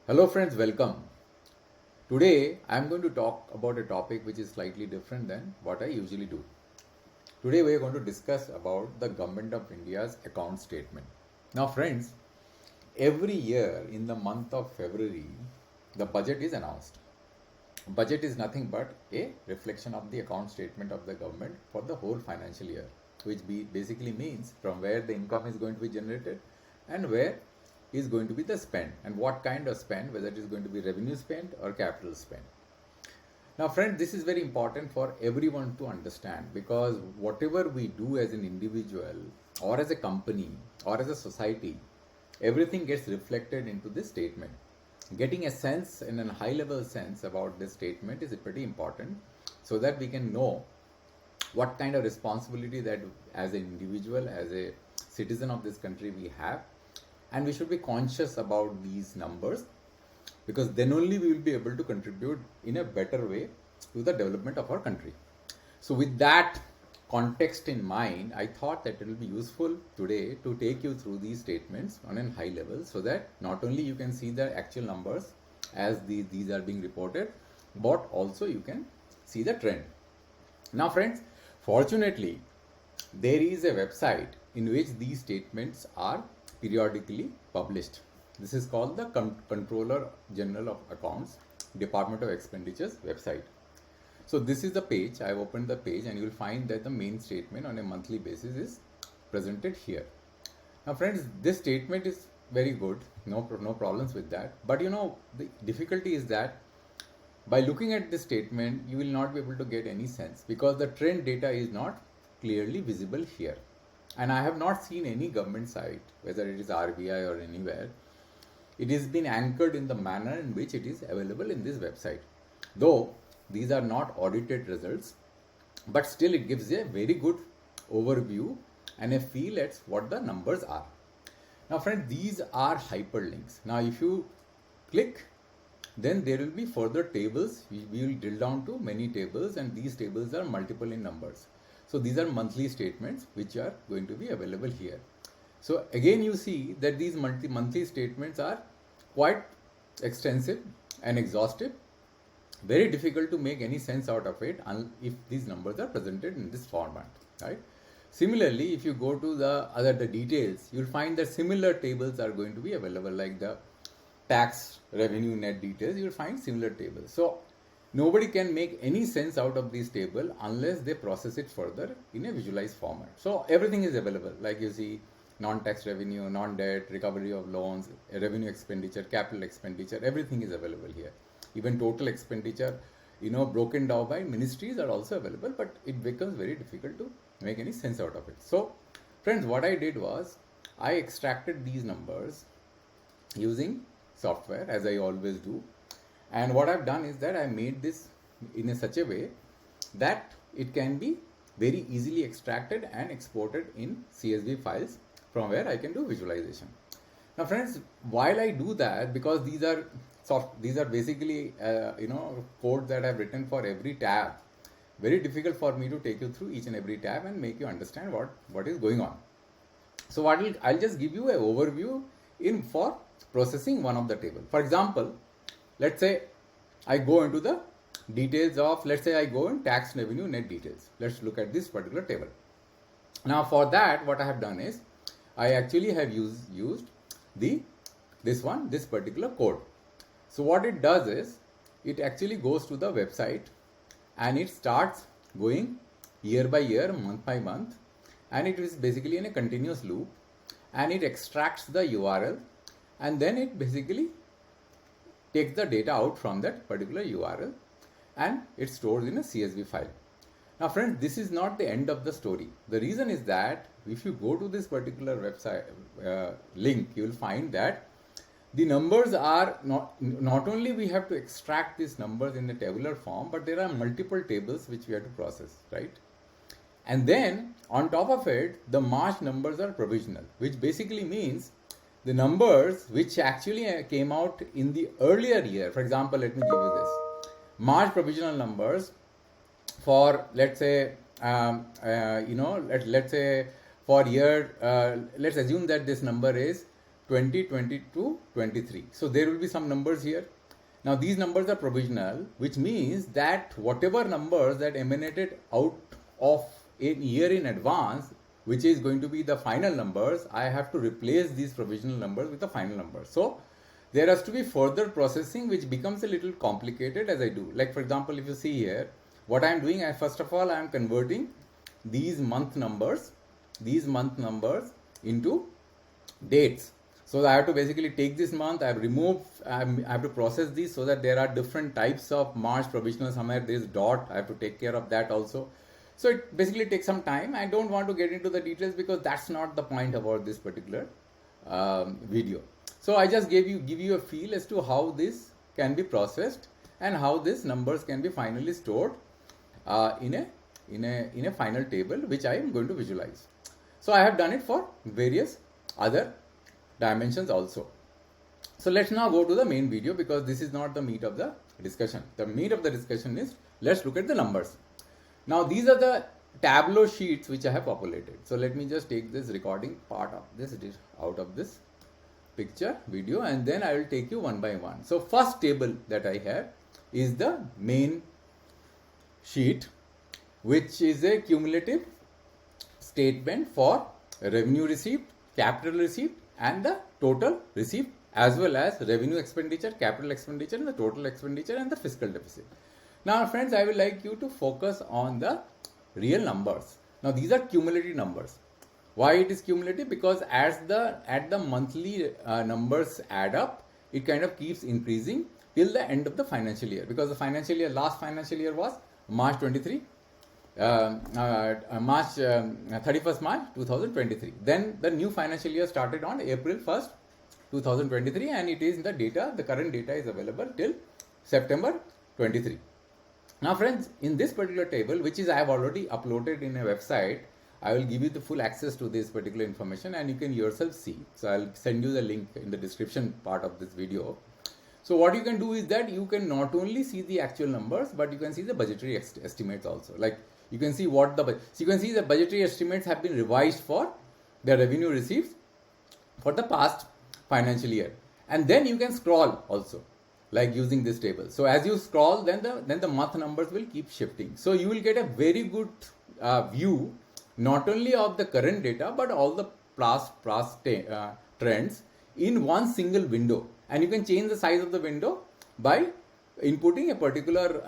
Hello friends, welcome. Today I am going to talk about a topic which is slightly different than what I usually do. Today we are going to discuss about the Government of India's account statement. Now friends, every year in the month of February, the budget is announced. Budget is nothing but a reflection of the account statement of the government for the whole financial year, which basically means from where the income is going to be generated and where is going to be the spend and what kind of spend, whether it is going to be revenue spend or capital spend. Now friends, this is very important for everyone to understand, because whatever we do as an individual or as a company or as a society, everything gets reflected into this statement. Getting a sense and a high level sense about this statement is pretty important, so that we can know what kind of responsibility that as an individual, as a citizen of this country we have, and we should be conscious about these numbers, because then only we will be able to contribute in a better way to the development of our country. So with that context in mind, I thought that it will be useful today to take you through these statements on a high level, so that not only you can see the actual numbers as these are being reported, but also you can see the trend. Now friends, fortunately there is a website in which these statements are periodically published. This is called the Controller General of Accounts, Department of Expenditure's website. So this is the page. I have opened the page and you will find that the main statement on a monthly basis is presented here. Now friends, this statement is very good, no problems with that, but the difficulty is that by looking at this statement you will not be able to get any sense, because the trend data is not clearly visible here. And I have not seen any government site, whether it is RBI or anywhere, it has been anchored in the manner in which it is available in this website. Though these are not audited results, but still it gives a very good overview and a feel at what the numbers are. Now friends, these are hyperlinks. Now if you click, then there will be further tables. We will drill down to many tables, and these tables are multiple in numbers. So these are monthly statements which are going to be available here. So again you see that these monthly statements are quite extensive and exhaustive. Very difficult to make any sense out of it if these numbers are presented in this format, right? Similarly, if you go to the details, you'll find that similar tables are going to be available, like the tax revenue net details. You'll find similar tables. So nobody can make any sense out of this table unless they process it further in a visualized format. So everything is available, like you see non-tax revenue, non-debt, recovery of loans, revenue expenditure, capital expenditure, everything is available here. Even total expenditure, broken down by ministries are also available, but it becomes very difficult to make any sense out of it. So friends, what I did was I extracted these numbers using software, as I always do. And what I've done is that I made this in such a way that it can be very easily extracted and exported in CSV files, from where I can do visualization. Now friends, while I do that, because these are basically code that I've written for every tab, very difficult for me to take you through each and every tab and make you understand what is going on. So I'll just give you an overview for processing one of the table. For example, let's say I go into the details of, let's say I go in tax revenue net details. Let's look at this particular table. Now for that, what I have done is I actually have used this particular code. So what it does is it actually goes to the website and it starts going year by year, month by month, and it is basically in a continuous loop, and it extracts the URL, and then it basically takes the data out from that particular URL and it stores in a CSV file. Now friends, this is not the end of the story. The reason is that if you go to this particular website link, you will find that the numbers are not only we have to extract these numbers in a tabular form, but there are multiple tables which we have to process, right? And then on top of it, the March numbers are provisional, which basically means the numbers which actually came out in the earlier year. For example, let me give you this. March provisional numbers for, let's say, let's say for year, let's assume that this number is 2022-23. So there will be some numbers here. Now these numbers are provisional, which means that whatever numbers that emanated out of a year in advance, which is going to be the final numbers, I have to replace these provisional numbers with the final numbers. So there has to be further processing, which becomes a little complicated as I do. Like for example, if you see here, what I am doing, first of all, I am converting these month numbers into dates. So I have to basically take this month, I have to process these so that there are different types of March provisional. Somewhere there is dot, I have to take care of that also. So it basically takes some time. I don't want to get into the details because that's not the point about this particular video. So I just give you a feel as to how this can be processed and how these numbers can be finally stored in a final table, which I am going to visualize. So I have done it for various other dimensions also. So let's now go to the main video, because this is not the meat of the discussion. The meat of the discussion is, let's look at the numbers. Now these are the Tableau sheets which I have populated. So let me just take this recording part of this out of this picture video, and then I will take you one by one. So first table that I have is the main sheet, which is a cumulative statement for revenue received, capital received, and the total received, as well as revenue expenditure, capital expenditure, and the total expenditure, and the fiscal deficit. Now friends, I would like you to focus on the real numbers. Now these are cumulative numbers. Why it is cumulative? Because at the monthly numbers add up, it kind of keeps increasing till the end of the financial year. Because the last financial year was March 23. March 31st March 2023. Then the new financial year started on April 1st 2023, and it is the current data is available till September 23. Now friends, in this particular table, which is I have already uploaded in a website, I will give you the full access to this particular information and you can yourself see. So I'll send you the link in the description part of this video. So what you can do is that you can not only see the actual numbers, but you can see the budgetary estimates also. Like you can see the budgetary estimates have been revised for the revenue received for the past financial year. And then you can scroll also, like using this table. So as you scroll, then the month numbers will keep shifting. So you will get a very good view not only of the current data, but all the past trends in one single window. And you can change the size of the window by inputting a particular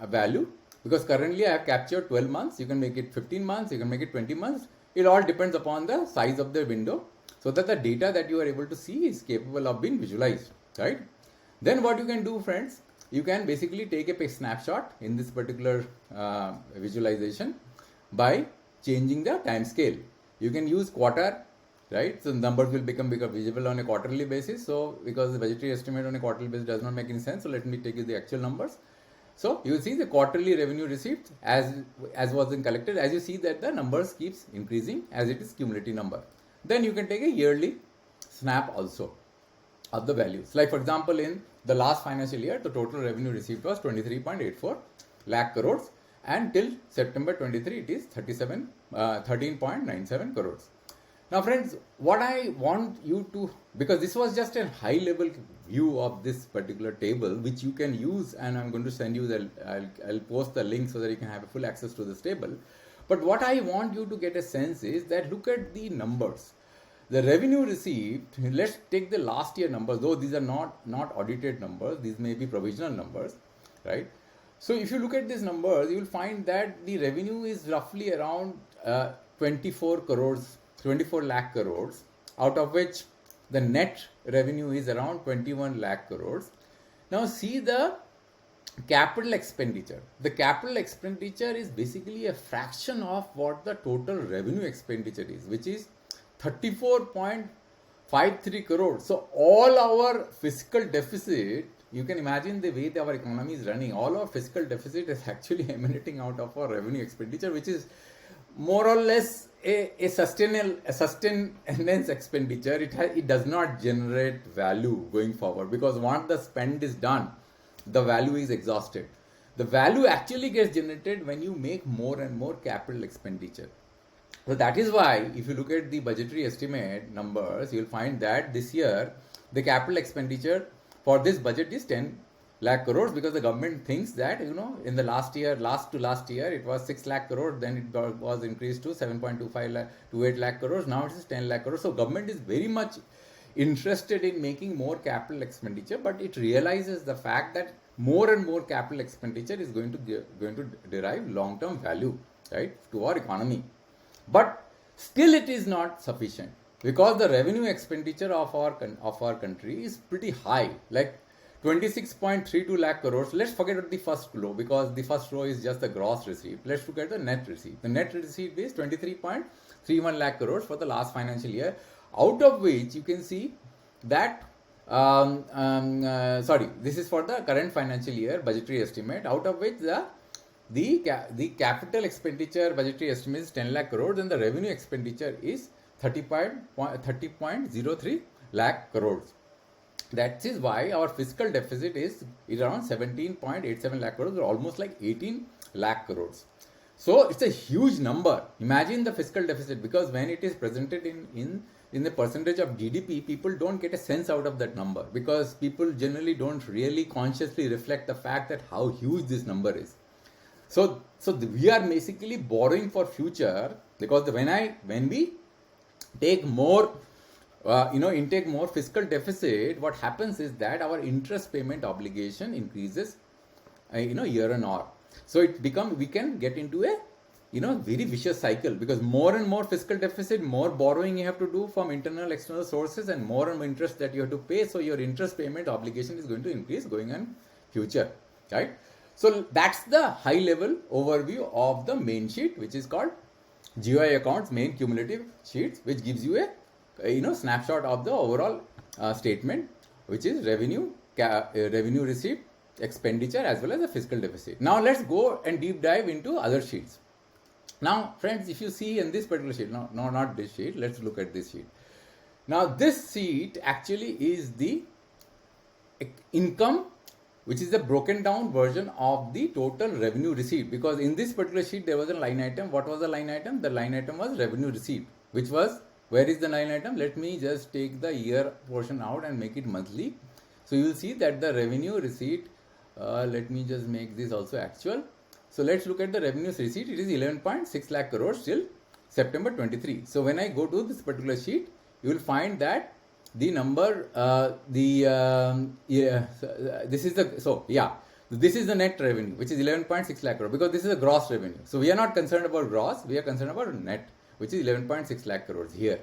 value, because currently I have captured 12 months. You can make it 15 months, you can make it 20 months. It all depends upon the size of the window, so that the data that you are able to see is capable of being visualized, right? Then what you can do, friends, you can basically take a snapshot in this particular visualization by changing the time scale. You can use quarter, right? So the numbers will become visible on a quarterly basis. So because the budgetary estimate on a quarterly basis does not make any sense, so let me take you the actual numbers. So you will see the quarterly revenue received as was been collected. As you see that the numbers keeps increasing as it is cumulative number. Then you can take a yearly snap also of the values. Like for example, in the last financial year, the total revenue received was 23.84 lakh crores, and till September 23 it is 13.97 crores. Now friends, what I want you to, because this was just a high level view of this particular table, which you can use, and I'm going to send you I'll post the link so that you can have full access to this table. But what I want you to get a sense is that look at the numbers. The revenue received, let's take the last year numbers, though these are not audited numbers, these may be provisional numbers, right? So if you look at these numbers, you will find that the revenue is roughly around 24 lakh crores, out of which the net revenue is around 21 lakh crores. Now see the capital expenditure. The capital expenditure is basically a fraction of what the total revenue expenditure is, which is 34.53 crores. So all our fiscal deficit, you can imagine the way our economy is running, all our fiscal deficit is actually emanating out of our revenue expenditure, which is more or less a sustenance expenditure. It does not generate value going forward, because once the spend is done, the value is exhausted. The value actually gets generated when you make more and more capital expenditure. So that is why if you look at the budgetary estimate numbers, you will find that this year the capital expenditure for this budget is 10 lakh crores, because the government thinks that, in the last year, last year, it was 6 lakh crores, then it was increased to 7.25 lakh, 28 lakh crores, now it is 10 lakh crores. So government is very much interested in making more capital expenditure, but it realizes the fact that more and more capital expenditure is going to derive long-term value, right, to our economy. But still it is not sufficient, because the revenue expenditure of our country is pretty high, like 26.32 lakh crores. Let's forget the first row, because the first row is just the gross receipt. Let's look at the net receipt. The net receipt is 23.31 lakh crores for the last financial year, out of which you can see that this is for the current financial year budgetary estimate, out of which the capital expenditure budgetary estimate is 10 lakh crores, and the revenue expenditure is 30.03 lakh crores. That is why our fiscal deficit is around 17.87 lakh crores, or almost like 18 lakh crores. So it's a huge number. Imagine the fiscal deficit, because when it is presented in the percentage of GDP, people don't get a sense out of that number, because people generally don't really consciously reflect the fact that how huge this number is. So we are basically borrowing for future, because when we take more intake more fiscal deficit, what happens is that our interest payment obligation increases year on year. So we can get into a very vicious cycle, because more and more fiscal deficit, more borrowing you have to do from internal external sources, and more interest that you have to pay. So your interest payment obligation is going to increase going on future, right? So that's the high level overview of the main sheet, which is called GOI accounts, main cumulative sheets, which gives you a snapshot of the overall statement, which is revenue receipt, expenditure, as well as the fiscal deficit. Now let's go and deep dive into other sheets. Now friends, if you see in this particular sheet, no, not this sheet, let's look at this sheet. Now this sheet actually is the income, which is the broken down version of the total revenue receipt, because in this particular sheet there was a line item. What was the line item? The line item was revenue receipt, which was, where is the line item? Let me just take the year portion out and make it monthly. So you will see that the revenue receipt, let me just make this also actual. So let's look at the revenue receipt. It is 11.6 lakh crores till September 23. So when I go to this particular sheet, you will find that the number, this is the net revenue, which is 11.6 lakh crores, because this is a gross revenue. So we are not concerned about gross, we are concerned about net, which is 11.6 lakh crores here.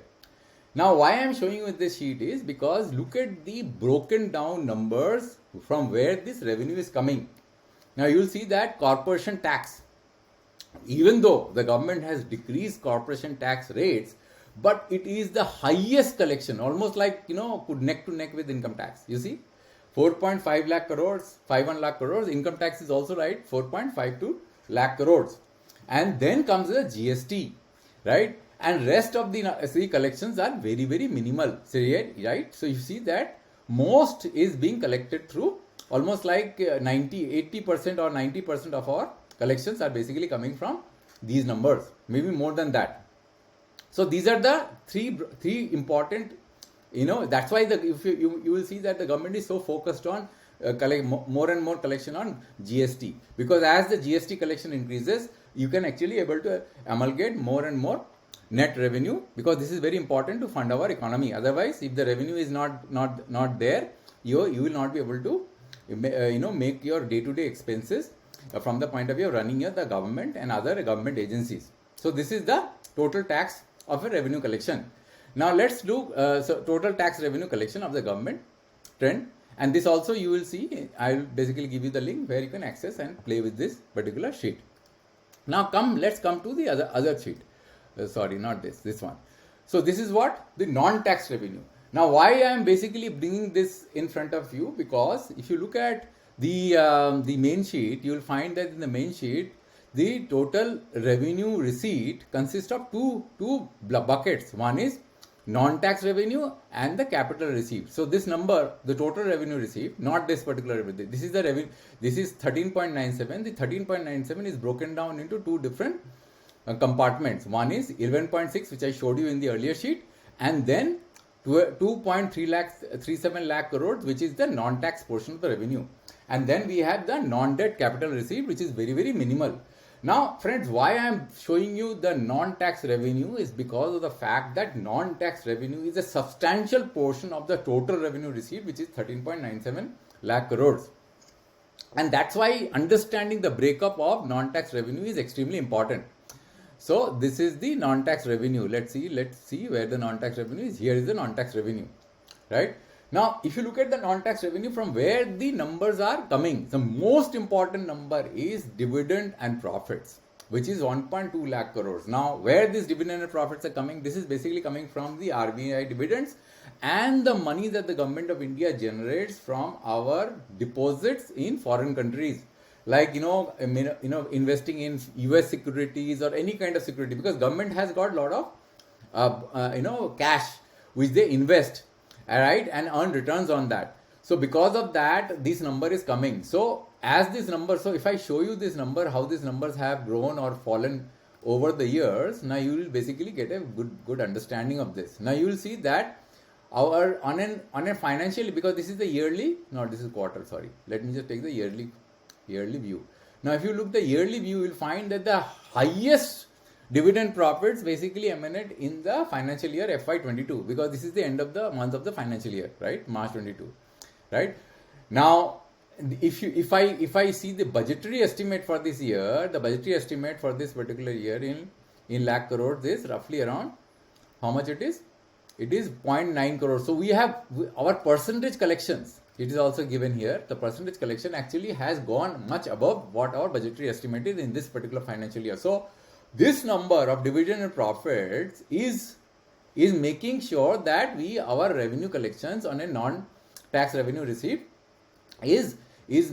Now why I am showing you this sheet is because look at the broken down numbers from where this revenue is coming. Now you will see that corporation tax, even though the government has decreased corporation tax rates, but it is the highest collection, almost like put neck to neck with income tax. You see, 4.5 lakh crores, 51 lakh crores. Income tax is also right, 4.52 lakh crores, and then comes the GST. Right, and rest of the collections are very, very minimal, right? So you see that most is being collected through almost like 80% or 90% of our collections are basically coming from these numbers, maybe more than that. So these are the three important, that's why you will see that the government is so focused on collect more and more collection on GST, because as the GST collection increases, you can actually able to amalgate more and more net revenue, because this is very important to fund our economy. Otherwise, if the revenue is not there, you will not be able to make your day-to-day expenses from the point of view of running the government and other government agencies. So this is the total tax of a revenue collection. Now let's do total tax revenue collection of the government trend. And this also you will see, I will basically give you the link where you can access and play with this particular sheet. Now let's come to the other sheet. Sorry, not this one. So this is what? The non-tax revenue. Now why I am basically bringing this in front of you, because if you look at the main sheet, you will find that in the main sheet, the total revenue receipt consists of two buckets. One is non-tax revenue and the capital receipt. So this number, the total revenue receipt, not this particular revenue, this is the revenue, this is 13.97. The 13.97 is broken down into two different compartments. One is 11.6, which I showed you in the earlier sheet, and then 2.37 lakh crores, which is the non-tax portion of the revenue. And then we have the non-debt capital receipt, which is very, very minimal. Now, friends, why I am showing you the non-tax revenue is because of the fact that non-tax revenue is a substantial portion of the total revenue received, which is 13.97 lakh crores. And that's why understanding the breakup of non-tax revenue is extremely important. So this is the non-tax revenue. Let's see where the non-tax revenue is. Here is the non-tax revenue, right? Now, if you look at the non-tax revenue from where the numbers are coming, the most important number is dividend and profits, which is 1.2 lakh crores. Now, where these dividend and profits are coming, this is basically coming from the RBI dividends and the money that the government of India generates from our deposits in foreign countries. Like, investing in US securities or any kind of security, because government has got a lot of, cash, which they invest, all right, and earn returns on that. So because of that, this number is coming. So as this number, so if I show you this number, how these numbers have grown or fallen over the years, now you will basically get a good understanding of this. Now you will see that our on a financial, because this is the yearly, no, this is quarter, sorry. Let me just take the yearly view. Now if you look the yearly view, you will find that the highest dividend profits basically emanate in the financial year FY22, because this is the end of the month of the financial year, right? March 22, right? Now, if I see the budgetary estimate for this year, the budgetary estimate for this particular year in lakh crores is roughly around, how much it is? It is 0.9 crores. So we have our percentage collections. It is also given here. The percentage collection actually has gone much above what our budgetary estimate is in this particular financial year. So this number of dividend and profits is making sure that our revenue collections on a non-tax revenue receipt is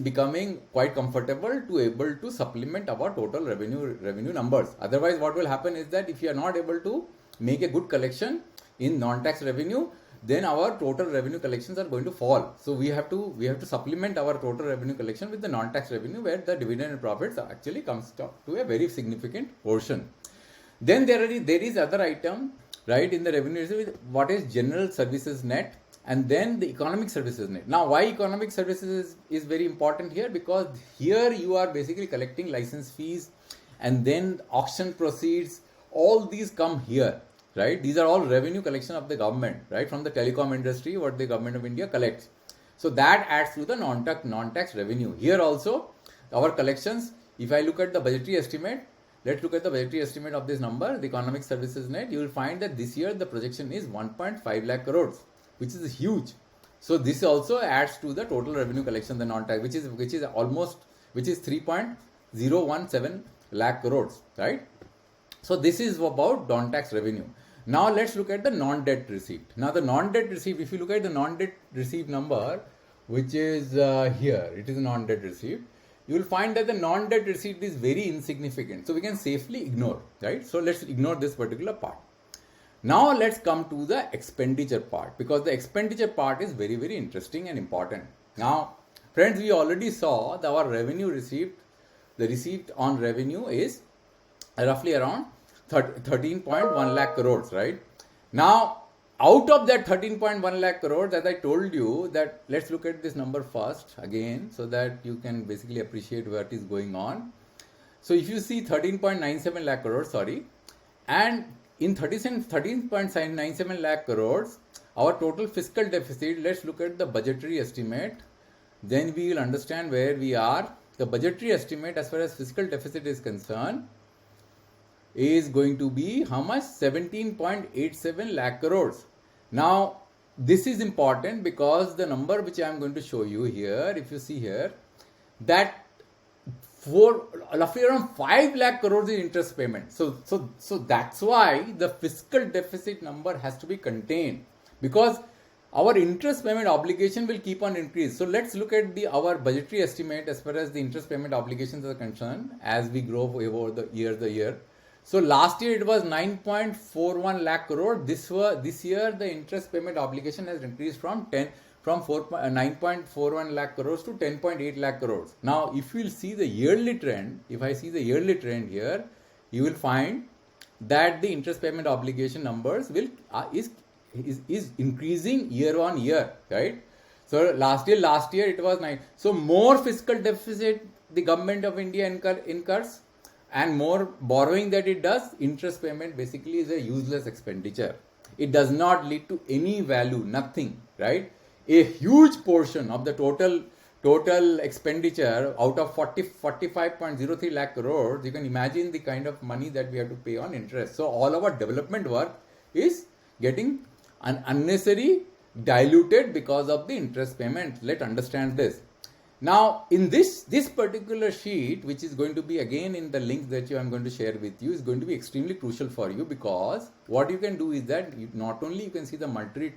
becoming quite comfortable to able to supplement our total revenue numbers. Otherwise, what will happen is that if you are not able to make a good collection in non-tax revenue, then our total revenue collections are going to fall. So we have to supplement our total revenue collection with the non-tax revenue, where the dividend and profits actually comes to a very significant portion. Then there is other item, right, in the revenue, what is general services net, and then the economic services net. Now, why economic services is very important here? Because here you are basically collecting license fees, and then auction proceeds, all these come here. Right? These are all revenue collection of the government, right? From the telecom industry, what the government of India collects. So that adds to the non-tax revenue. Here also, our collections, if I look at the budgetary estimate, let's look at the budgetary estimate of this number, the economic services net, you will find that this year the projection is 1.5 lakh crores, which is huge. So this also adds to the total revenue collection, the non-tax, which is 3.017 lakh crores, right? So this is about non-tax revenue. Now let's look at the non-debt receipt. Now the non-debt receipt, if you look at the non-debt receipt number, which is here, it is a non-debt receipt, you will find that the non-debt receipt is very insignificant. So we can safely ignore, right? So let's ignore this particular part. Now let's come to the expenditure part, because the expenditure part is very, very interesting and important. Now, friends, we already saw that our revenue receipt, the receipt on revenue is roughly around 13.1 lakh crores, right? Now, out of that 13.1 lakh crores, as I told you, that let's look at this number first again, so that you can basically appreciate what is going on. So if you see 13.97 lakh crores, and in 13.97 lakh crores, our total fiscal deficit, let's look at the budgetary estimate, then we will understand where we are. The budgetary estimate as far as fiscal deficit is concerned is going to be how much? 17.87 lakh crores. Now, this is important because the number which I am going to show you here, if you see here, that for roughly around 5 lakh crores is interest payment. So that's why the fiscal deficit number has to be contained, because our interest payment obligation will keep on increase. So let's look at our budgetary estimate as far as the interest payment obligations are concerned as we grow over the year. So last year it was 9.41 lakh crore. This year the interest payment obligation has increased from 9.41 lakh crores to 10.8 lakh crores. Now if you will see the yearly trend, if I see the yearly trend here, you will find that the interest payment obligation numbers will is increasing year on year, right? So last year it was 9. So more fiscal deficit the government of India incurs, and more borrowing that it does, interest payment basically is a useless expenditure. It does not lead to any value, nothing, right? A huge portion of the total expenditure out of 45.03 lakh crores, you can imagine the kind of money that we have to pay on interest. So all our development work is getting unnecessary diluted because of the interest payment. Let's understand this. Now, in this particular sheet, which is going to be again in the link that I'm going to share with you, is going to be extremely crucial for you, because what you can do is that not only you can see the monthly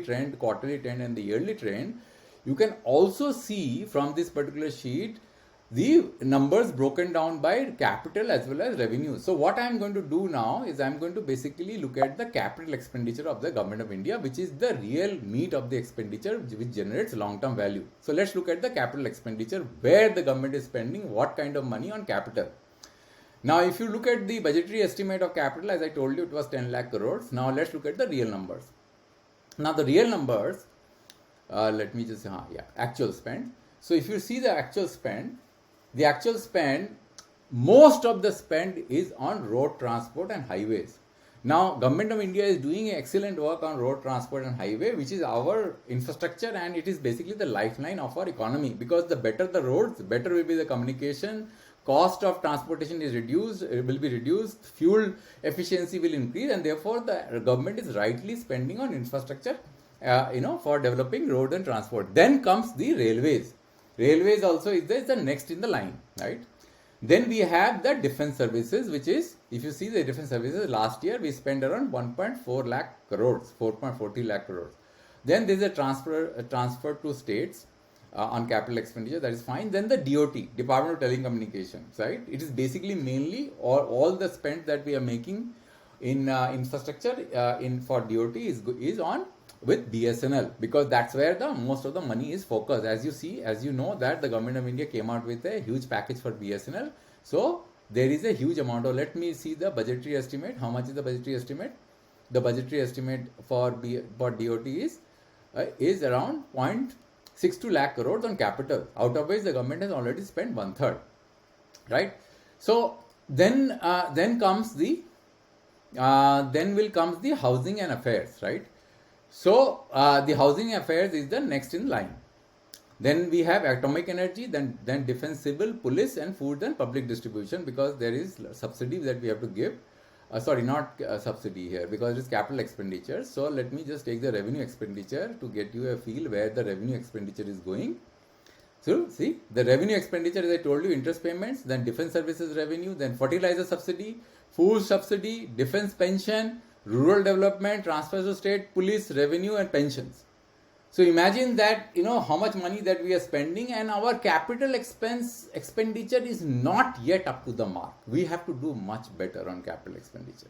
trend, quarterly trend, and the yearly trend, you can also see from this particular sheet the numbers broken down by capital as well as revenue. So what I am going to do now is I am going to basically look at the capital expenditure of the government of India, which is the real meat of the expenditure which generates long-term value. So let's look at the capital expenditure, where the government is spending what kind of money on capital. Now if you look at the budgetary estimate of capital, as I told you, it was 10 lakh crores. Now let's look at the real numbers. Now the real numbers, let me just, actual spend. So if you see the actual spend, most of the spend is on road transport and highways. Now, Government of India is doing excellent work on road transport and highway, which is our infrastructure, and it is basically the lifeline of our economy, because the better the roads, the better will be the communication, cost of transportation is reduced, it will be reduced, fuel efficiency will increase, and therefore the government is rightly spending on infrastructure, for developing road and transport. Then comes the railways. Railways also is the next in the line, right? Then we have the defense services, which is, if you see the defense services, last year we spent around 1.4 lakh crores, 4.40 lakh crores. Then there is a transfer to states on capital expenditure, that is fine. Then the DOT, Department of Telecommunications, right? It is basically mainly all the spend that we are making in infrastructure for DOT is on with BSNL, because that's where the most of the money is focused. As you know that the Government of India came out with a huge package for BSNL. So there is a huge amount of, let me see the budgetary estimate. How much is the budgetary estimate? The budgetary estimate for DOT is around 0.62 lakh crores on capital, out of which the government has already spent 1/3, right? So then comes the housing and affairs, right? So the housing affairs is the next in line. Then we have atomic energy, then defense, civil, police, and food and public distribution, because there is subsidy that we have to give. Not subsidy here, because it is capital expenditure. So let me just take the revenue expenditure to get you a feel where the revenue expenditure is going. So see, the revenue expenditure, as I told you, interest payments, then defense services revenue, then fertilizer subsidy, food subsidy, defense pension, rural development, transfers to state, police, revenue, and pensions. So imagine that, how much money that we are spending, and our capital expenditure is not yet up to the mark. We have to do much better on capital expenditure.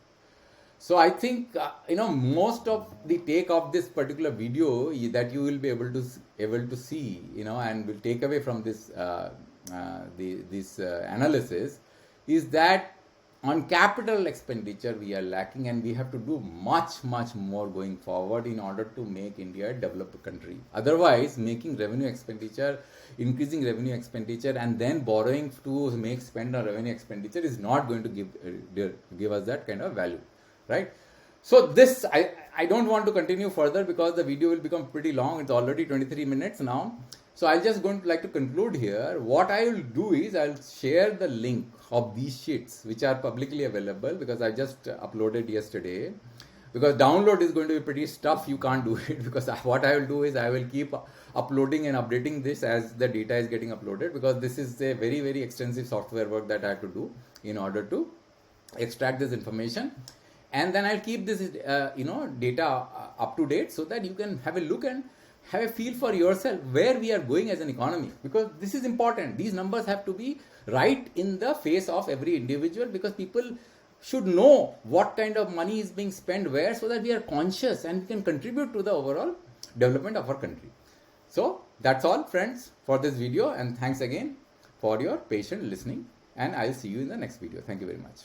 So I think, most of the take of this particular video that you will be able to see, and will take away from this analysis is that on capital expenditure we are lacking, and we have to do much more going forward in order to make India a developed country. Otherwise, increasing revenue expenditure, and then borrowing to make spend on revenue expenditure is not going to give us that kind of value, right? So this, I don't want to continue further because the video will become pretty long. It's already 23 minutes now. So I'll just like to conclude here. What I will do is I'll share the link of these sheets which are publicly available, because I just uploaded yesterday. Because download is going to be pretty tough, you can't do it, because what I will do is I will keep uploading and updating this as the data is getting uploaded, because this is a very extensive software work that I have to do in order to extract this information. And then I'll keep this data up to date, so that you can have a look and have a feel for yourself where we are going as an economy, because this is important. These numbers have to be right in the face of every individual, because people should know what kind of money is being spent where, so that we are conscious and we can contribute to the overall development of our country. So that's all, friends, for this video, and thanks again for your patient listening. and I'll see you in the next video. Thank you very much.